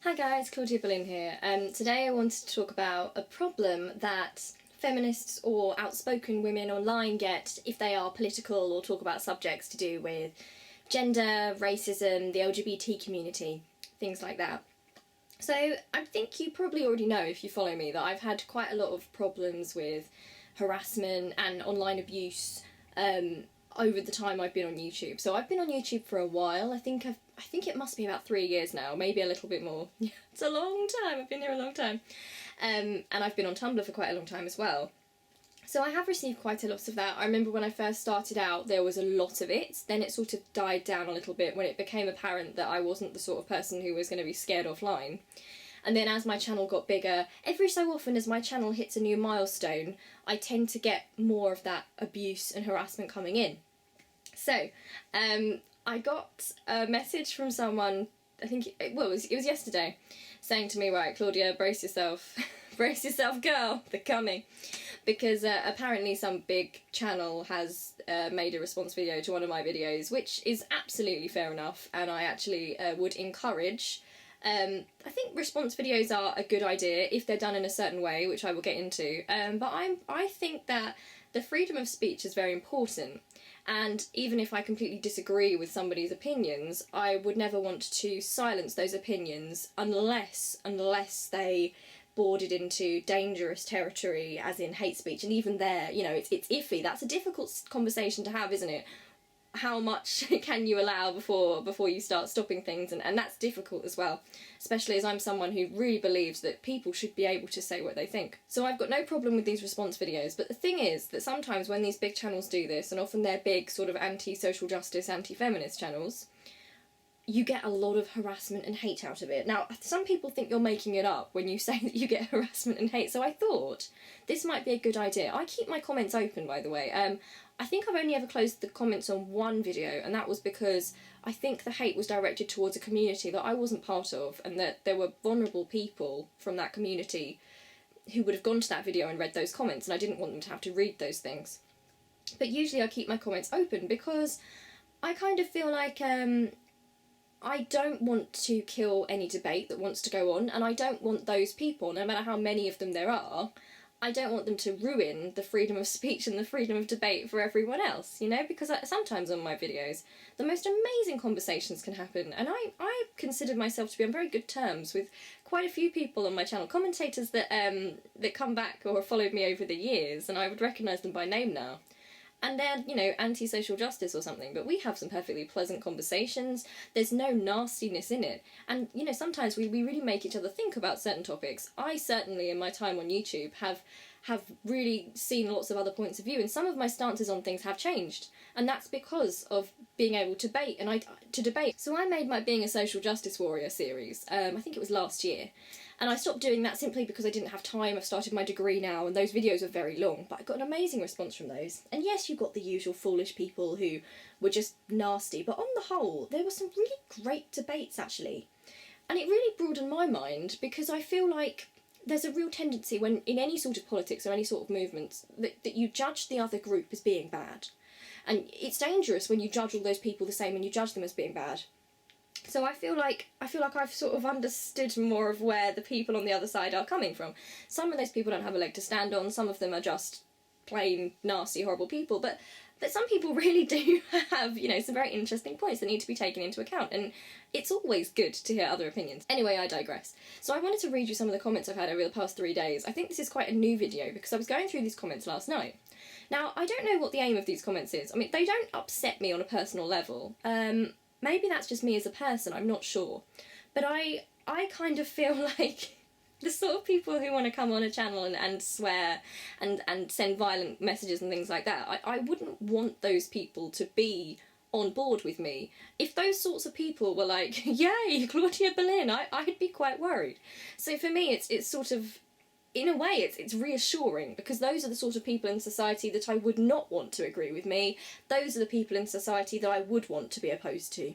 Hi guys, Claudia Berlin here. Today I wanted to talk about a problem that feminists or outspoken women online get if they are political or talk about subjects to do with gender, racism, the LGBT community, things like that. So I think you probably already know, if you follow me, that I've had quite a lot of problems with harassment and online abuse over the time I've been on YouTube. So I've been on YouTube for a while. I think it must be about 3 years now, maybe a little bit more. It's a long time. I've been here a long time. And I've been on Tumblr for quite a long time as well. So I have received quite a lot of that. I remember when I first started out, there was a lot of it. Then it sort of died down a little bit when it became apparent that I wasn't the sort of person who was going to be scared offline. And then as my channel got bigger, every so often as my channel hits a new milestone, I tend to get more of that abuse and harassment coming in. So, I got a message from someone, I think, it was yesterday, saying to me, right, Claudia, brace yourself, brace yourself, girl, they're coming. Because apparently some big channel has made a response video to one of my videos, which is absolutely fair enough, and I actually would encourage. I think response videos are a good idea if they're done in a certain way, which I will get into, but I think that the freedom of speech is very important. And even if I completely disagree with somebody's opinions, I would never want to silence those opinions unless they boarded into dangerous territory, as in hate speech. And even there, you know, it's iffy. That's a difficult conversation to have, isn't it? How much can you allow before you start stopping things, and that's difficult as well, especially as I'm someone who really believes that people should be able to say what they think. So I've got no problem with these response videos, but the thing is that sometimes when these big channels do this, and often they're big sort of anti-social justice, anti-feminist channels, you get a lot of harassment and hate out of it. Now, some people think you're making it up when you say that you get harassment and hate, so I thought this might be a good idea. I keep my comments open, by the way. I think I've only ever closed the comments on one video, and that was because I think the hate was directed towards a community that I wasn't part of, and that there were vulnerable people from that community who would have gone to that video and read those comments, and I didn't want them to have to read those things. But usually I keep my comments open because I kind of feel like I don't want to kill any debate that wants to go on, and I don't want those people, no matter how many of them there are, I don't want them to ruin the freedom of speech and the freedom of debate for everyone else, you know, because sometimes on my videos the most amazing conversations can happen, and I consider myself to be on very good terms with quite a few people on my channel, commentators that come back or have followed me over the years, and I would recognise them by name now. And they're, you know, anti-social justice or something, but we have some perfectly pleasant conversations. There's no nastiness in it. And, you know, sometimes we really make each other think about certain topics. I certainly, in my time on YouTube, have really seen lots of other points of view, and some of my stances on things have changed. And that's because of being able to debate. So I made my Being a Social Justice Warrior series, I think it was last year. And I stopped doing that simply because I didn't have time. I've started my degree now, and those videos are very long, but I got an amazing response from those. And yes, you got the usual foolish people who were just nasty, but on the whole, there were some really great debates, actually. And it really broadened my mind, because I feel like there's a real tendency when, in any sort of politics or any sort of movements, that you judge the other group as being bad. And it's dangerous when you judge all those people the same and you judge them as being bad. So I feel like I've sort of understood more of where the people on the other side are coming from. Some of those people don't have a leg to stand on, some of them are just plain nasty, horrible people, but some people really do have, you know, some very interesting points that need to be taken into account, and it's always good to hear other opinions. Anyway, I digress. So I wanted to read you some of the comments I've had over the past 3 days. I think this is quite a new video because I was going through these comments last night. Now, I don't know what the aim of these comments is. I mean, they don't upset me on a personal level. Maybe that's just me as a person, I'm not sure. But I kind of feel like the sort of people who want to come on a channel and swear and send violent messages and things like that, I wouldn't want those people to be on board with me. If those sorts of people were like, yay, Claudia Berlin, I'd be quite worried. So for me, it's sort of, in a way, it's reassuring, because those are the sort of people in society that I would not want to agree with me. Those are the people in society that I would want to be opposed to.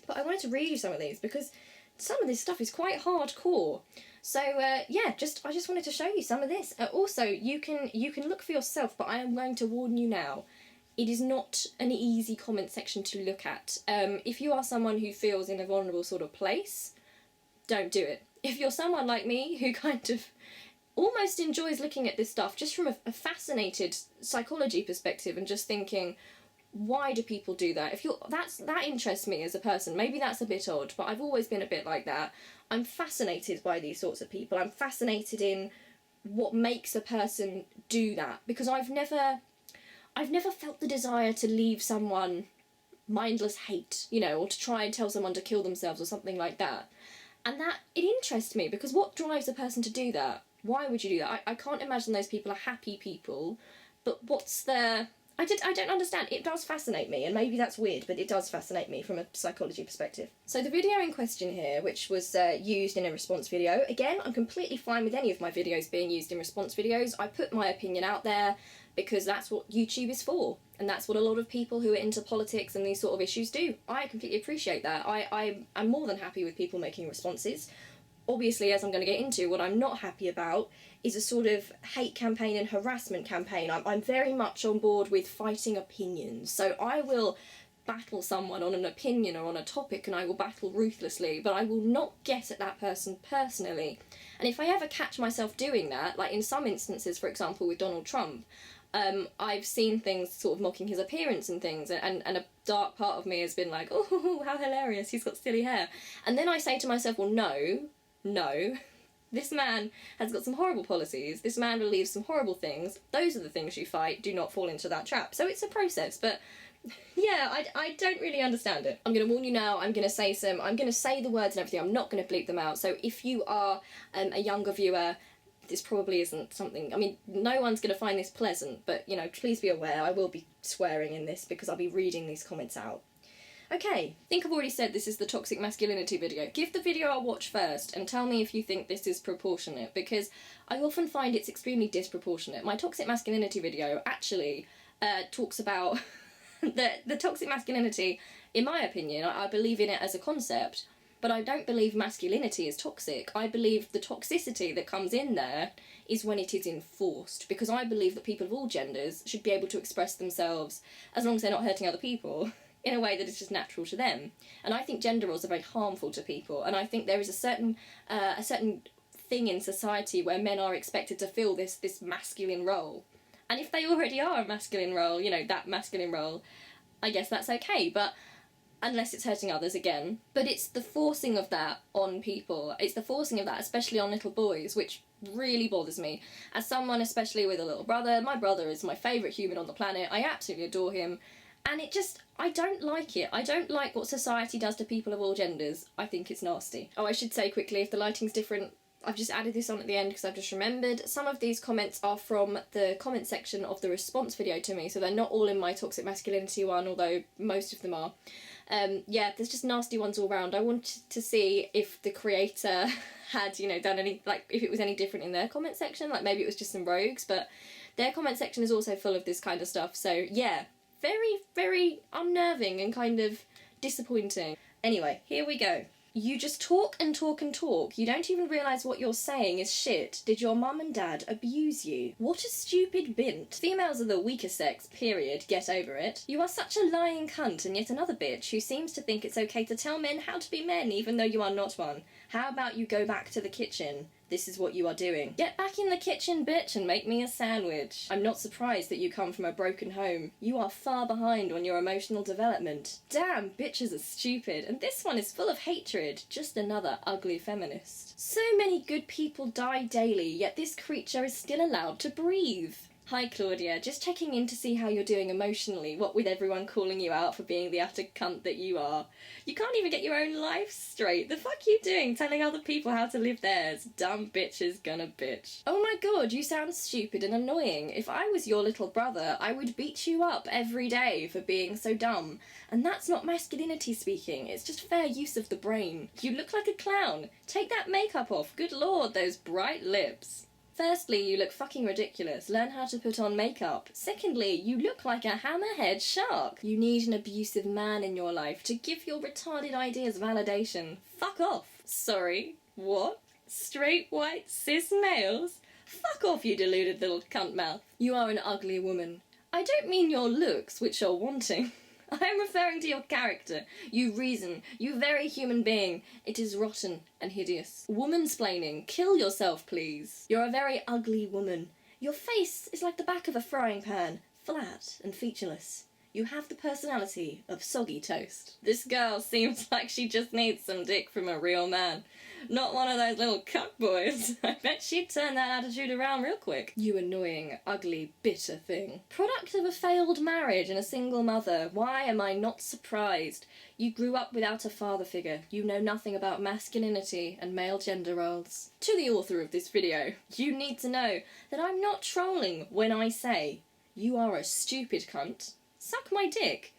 But I wanted to read you some of these because some of this stuff is quite hardcore. So yeah, I just wanted to show you some of this. Also, you can look for yourself, but I am going to warn you now. It is not an easy comment section to look at. If you are someone who feels in a vulnerable sort of place, don't do it. If you're someone like me who kind of almost enjoys looking at this stuff just from a fascinated psychology perspective and just thinking, why do people do that? If you're that interests me as a person. Maybe that's a bit odd, but I've always been a bit like that. I'm fascinated by these sorts of people. I'm fascinated in what makes a person do that, because I've never felt the desire to leave someone mindless hate, you know, or to try and tell someone to kill themselves or something like that. And that, it interests me, because what drives a person to do that? Why would you do that? I can't imagine those people are happy people, but what's their... I don't understand. It does fascinate me, and maybe that's weird, but it does fascinate me from a psychology perspective. So the video in question here, which was used in a response video, again, I'm completely fine with any of my videos being used in response videos. I put my opinion out there because that's what YouTube is for, and that's what a lot of people who are into politics and these sort of issues do. I completely appreciate that. I'm more than happy with people making responses. Obviously, as I'm going to get into, what I'm not happy about is a sort of hate campaign and harassment campaign. I'm very much on board with fighting opinions. So I will battle someone on an opinion or on a topic, and I will battle ruthlessly, but I will not get at that person personally. And if I ever catch myself doing that, like in some instances, for example, with Donald Trump, I've seen things sort of mocking his appearance and things, and a dark part of me has been like, oh, how hilarious, he's got silly hair. And then I say to myself, well, no, this man has got some horrible policies, this man believes some horrible things, those are the things you fight, do not fall into that trap. So it's a process, but yeah, I don't really understand it. I'm going to warn you now, I'm going to say the words and everything, I'm not going to bleep them out, so if you are a younger viewer, this probably isn't something, I mean, no one's going to find this pleasant, but, you know, please be aware, I will be swearing in this because I'll be reading these comments out. Okay, I think I've already said this is the toxic masculinity video. Give the video a watch first and tell me if you think this is proportionate, because I often find it's extremely disproportionate. My toxic masculinity video actually talks about the toxic masculinity, in my opinion, I believe in it as a concept, but I don't believe masculinity is toxic. I believe the toxicity that comes in there is when it is enforced, because I believe that people of all genders should be able to express themselves, as long as they're not hurting other people, in a way that is just natural to them. And I think gender roles are very harmful to people, and I think there is a certain thing in society where men are expected to fill this masculine role. And if they already are a masculine role, you know, that masculine role, I guess that's okay, but unless it's hurting others again. But it's the forcing of that on people. It's the forcing of that, especially on little boys, which really bothers me. As someone especially with a little brother, my brother is my favourite human on the planet. I absolutely adore him. And it just, I don't like it. I don't like what society does to people of all genders. I think it's nasty. Oh, I should say quickly, if the lighting's different, I've just added this on at the end because I've just remembered. Some of these comments are from the comment section of the response video to me, so they're not all in my toxic masculinity one, although most of them are. Yeah, there's just nasty ones all round. I wanted to see if the creator had, you know, done any, like, if it was any different in their comment section, like maybe it was just some rogues, but their comment section is also full of this kind of stuff, so yeah, very, very unnerving and kind of disappointing. Anyway, here we go. You just talk and talk and talk. You don't even realise what you're saying is shit. Did your mum and dad abuse you? What a stupid bint. Females are the weaker sex, period. Get over it. You are such a lying cunt and yet another bitch who seems to think it's okay to tell men how to be men even though you are not one. How about you go back to the kitchen? This is what you are doing. Get back in the kitchen, bitch, and make me a sandwich. I'm not surprised that you come from a broken home. You are far behind on your emotional development. Damn, bitches are stupid, and this one is full of hatred. Just another ugly feminist. So many good people die daily, yet this creature is still allowed to breathe. Hi Claudia, just checking in to see how you're doing emotionally, what with everyone calling you out for being the utter cunt that you are. You can't even get your own life straight. The fuck you doing telling other people how to live theirs? Dumb bitch is gonna bitch. Oh my god, you sound stupid and annoying. If I was your little brother, I would beat you up every day for being so dumb. And that's not masculinity speaking, it's just fair use of the brain. You look like a clown. Take that makeup off. Good lord, those bright lips. Firstly, you look fucking ridiculous. Learn how to put on makeup. Secondly, you look like a hammerhead shark. You need an abusive man in your life to give your retarded ideas validation. Fuck off. Sorry, what? Straight, white, cis males? Fuck off, you deluded little cunt mouth. You are an ugly woman. I don't mean your looks, which are wanting. I'm referring to your character. You reason. You very human being. It is rotten and hideous. Womansplaining. Kill yourself, please. You're a very ugly woman. Your face is like the back of a frying pan. Flat and featureless. You have the personality of soggy toast. This girl seems like she just needs some dick from a real man. Not one of those little cuck boys. I bet she'd turn that attitude around real quick. You annoying, ugly, bitter thing. Product of a failed marriage and a single mother. Why am I not surprised? You grew up without a father figure. You know nothing about masculinity and male gender roles. To the author of this video, you need to know that I'm not trolling when I say, you are a stupid cunt. Suck my dick.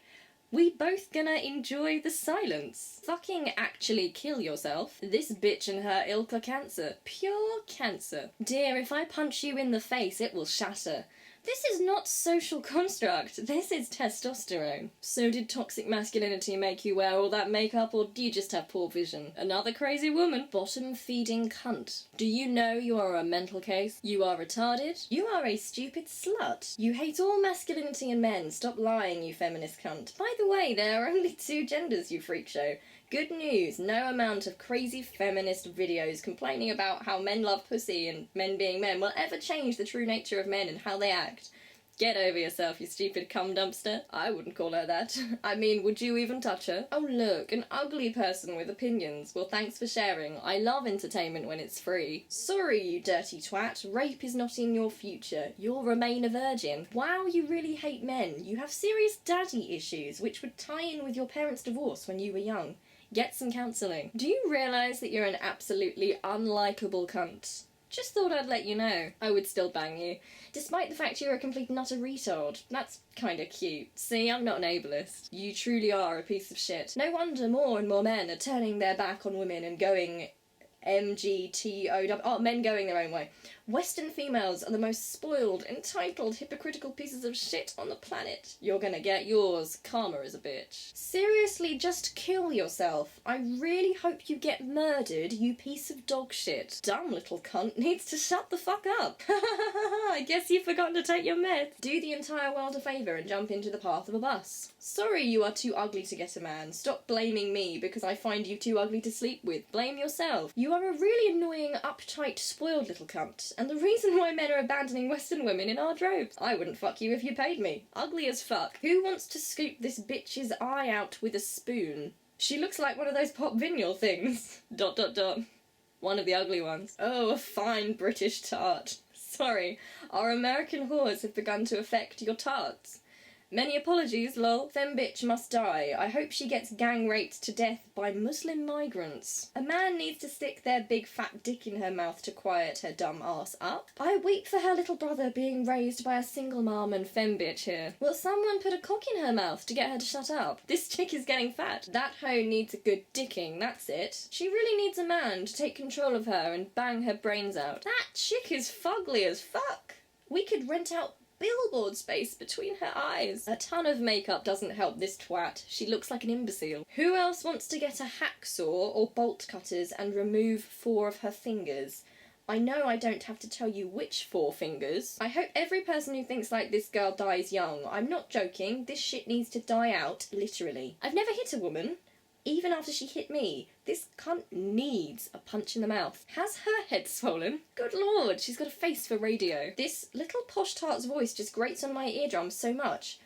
We both gonna enjoy the silence. Fucking actually kill yourself. This bitch and her ilk are cancer. Pure cancer. Dear, if I punch you in the face, it will shatter. This is not social construct. This is testosterone. So did toxic masculinity make you wear all that makeup, or do you just have poor vision? Another crazy woman. Bottom-feeding cunt. Do you know you are a mental case? You are retarded. You are a stupid slut. You hate all masculinity and men. Stop lying, you feminist cunt. By the way, there are only 2 genders, you freak show. Good news, no amount of crazy feminist videos complaining about how men love pussy and men being men will ever change the true nature of men and how they act. Get over yourself, you stupid cum dumpster. I wouldn't call her that. I mean, would you even touch her? Oh look, an ugly person with opinions. Well, thanks for sharing. I love entertainment when it's free. Sorry, you dirty twat. Rape is not in your future. You'll remain a virgin. Wow, you really hate men. You have serious daddy issues, which would tie in with your parents' divorce when you were young. Get some counselling. Do you realise that you're an absolutely unlikable cunt? Just thought I'd let you know. I would still bang you, despite the fact you're a complete nutter retard. That's kinda cute. See, I'm not an ableist. You truly are a piece of shit. No wonder more and more men are turning their back on women and going MGTOW. Oh, men going their own way. Western females are the most spoiled, entitled, hypocritical pieces of shit on the planet. You're gonna get yours. Karma is a bitch. Seriously, just kill yourself. I really hope you get murdered, you piece of dog shit. Dumb little cunt needs to shut the fuck up. I guess you've forgotten to take your meds. Do the entire world a favour and jump into the path of a bus. Sorry you are too ugly to get a man. Stop blaming me because I find you too ugly to sleep with. Blame yourself. You are a really annoying, uptight, spoiled little cunt, and the reason why men are abandoning Western women in our droves. I wouldn't fuck you if you paid me. Ugly as fuck. Who wants to scoop this bitch's eye out with a spoon? She looks like one of those pop vinyl things. ... One of the ugly ones. Oh, a fine British tart. Sorry, our American whores have begun to affect your tarts. Many apologies, lol. Fembitch must die. I hope she gets gang raped to death by Muslim migrants. A man needs to stick their big fat dick in her mouth to quiet her dumb ass up. I weep for her little brother being raised by a single mom and fembitch here. Will someone put a cock in her mouth to get her to shut up? This chick is getting fat. That hoe needs a good dicking, that's it. She really needs a man to take control of her and bang her brains out. That chick is fugly as fuck. We could rent out billboard space between her eyes. A ton of makeup doesn't help this twat. She looks like an imbecile. Who else wants to get a hacksaw or bolt cutters and remove 4 of her fingers? I know I don't have to tell you which 4 fingers. I hope every person who thinks like this girl dies young. I'm not joking. This shit needs to die out, literally. I've never hit a woman. Even after she hit me, this cunt needs a punch in the mouth. Has her head swollen? Good lord, she's got a face for radio. This little posh tart's voice just grates on my eardrums so much.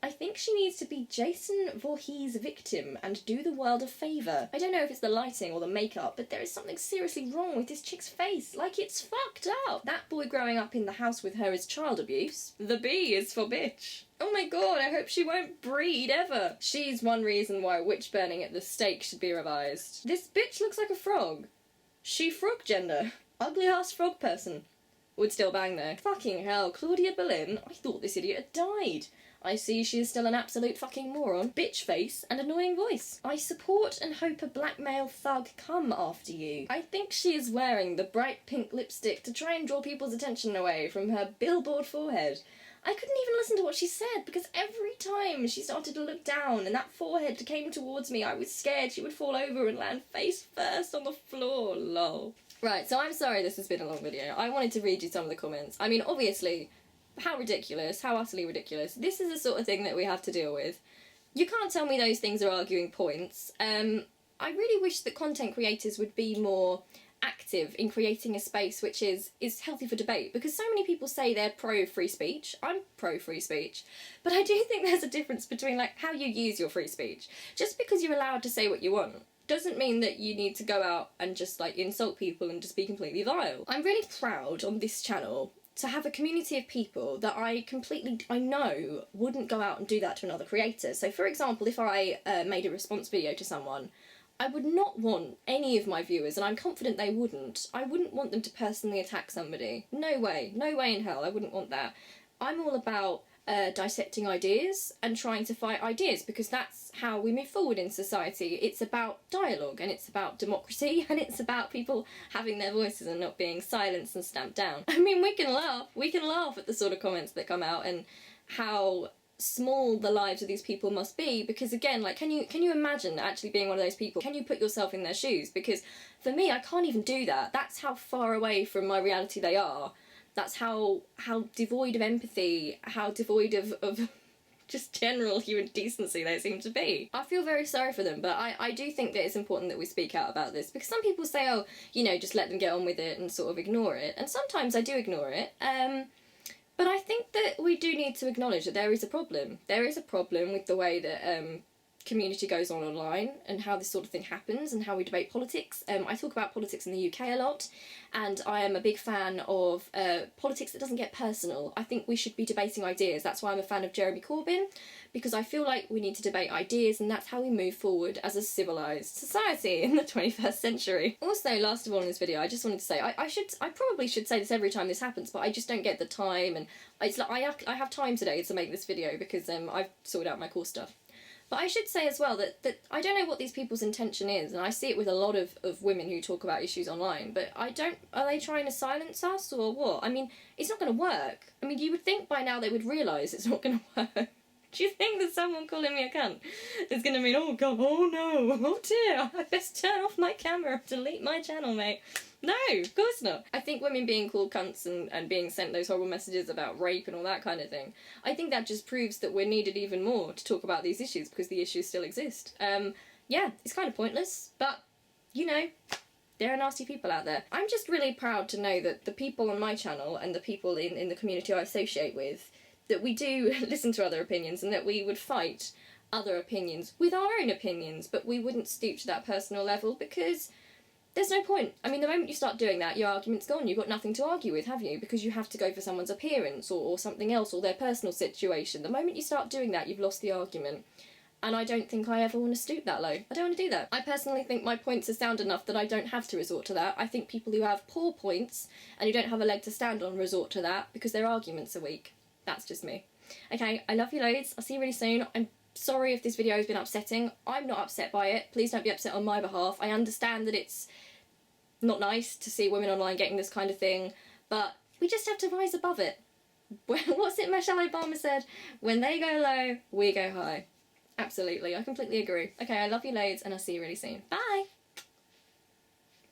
I think she needs to be Jason Voorhees' victim and do the world a favour. I don't know if it's the lighting or the makeup, but there is something seriously wrong with this chick's face. Like, it's fucked up. That boy growing up in the house with her is child abuse. The B is for bitch. Oh my god, I hope she won't breed ever. She's one reason why witch burning at the stake should be revised. This bitch looks like a frog. She frog gender. Ugly ass frog person. Would still bang though. Fucking hell, Claudia Berlin? I thought this idiot had died. I see she is still an absolute fucking moron, bitch face, and annoying voice. I support and hope a black male thug come after you. I think she is wearing the bright pink lipstick to try and draw people's attention away from her billboard forehead. I couldn't even listen to what she said because every time she started to look down and that forehead came towards me, I was scared she would fall over and land face first on the floor, lol. Right, so I'm sorry this has been a long video. I wanted to read you some of the comments. I mean, obviously, how ridiculous, how utterly ridiculous. This is the sort of thing that we have to deal with. You can't tell me those things are arguing points. I really wish that content creators would be more active in creating a space which is healthy for debate, because so many people say they're pro free speech. I'm pro free speech, but I do think there's a difference between like how you use your free speech. Just because you're allowed to say what you want doesn't mean that you need to go out and just like insult people and just be completely vile. I'm really proud on this channel to have a community of people that I know wouldn't go out and do that to another creator. So for example, if I made a response video to someone, I would not want any of my viewers, and I'm confident they wouldn't, I wouldn't want them to personally attack somebody. No way in hell, I wouldn't want that. I'm all about dissecting ideas and trying to fight ideas, because that's how we move forward in society. It's about dialogue, and it's about democracy, and it's about people having their voices and not being silenced and stamped down. I mean, we can laugh at the sort of comments that come out and how small the lives of these people must be, because again, like, can you imagine actually being one of those people? Can you put yourself in their shoes? Because for me, I can't even do that. That's how far away from my reality they are. That's how devoid of empathy, how devoid of just general human decency they seem to be. I feel very sorry for them, but I do think that it's important that we speak out about this, because some people say, oh, you know, just let them get on with it and sort of ignore it, and sometimes I do ignore it. But I think that we do need to acknowledge that there is a problem. There is a problem with the way that community goes on online and how this sort of thing happens and how we debate politics. I talk about politics in the UK a lot, and I am a big fan of politics that doesn't get personal. I think we should be debating ideas. That's why I'm a fan of Jeremy Corbyn, because I feel like we need to debate ideas, and that's how we move forward as a civilised society in the 21st century. Also, last of all in this video, I just wanted to say, I probably should say this every time this happens, but I just don't get the time, and it's like I have time today to make this video because I've sorted out my course stuff. But I should say as well that I don't know what these people's intention is, and I see it with a lot of women who talk about issues online, but are they trying to silence us or what? I mean, it's not going to work. I mean, you would think by now they would realise it's not going to work. Do you think that someone calling me a cunt is going to mean, oh god, oh no, oh dear, I best turn off my camera, delete my channel, mate? No, of course not. I think women being called cunts and being sent those horrible messages about rape and all that kind of thing, I think that just proves that we're needed even more to talk about these issues, because the issues still exist. Yeah, it's kind of pointless, but, you know, there are nasty people out there. I'm just really proud to know that the people on my channel and the people in the community I associate with, that we do listen to other opinions, and that we would fight other opinions with our own opinions, but we wouldn't stoop to that personal level, because there's no point. I mean, the moment you start doing that, your argument's gone. You've got nothing to argue with, have you? Because you have to go for someone's appearance or something else, or their personal situation. The moment you start doing that, you've lost the argument. And I don't think I ever want to stoop that low. I don't want to do that. I personally think my points are sound enough that I don't have to resort to that. I think people who have poor points and who don't have a leg to stand on resort to that because their arguments are weak. That's just me. Okay, I love you loads. I'll see you really soon. I'm sorry if this video has been upsetting. I'm not upset by it. Please don't be upset on my behalf. I understand that it's not nice to see women online getting this kind of thing, but we just have to rise above it. What's it Michelle Obama said? When they go low, we go high. Absolutely, I completely agree. Okay, I love you loads, and I'll see you really soon. Bye!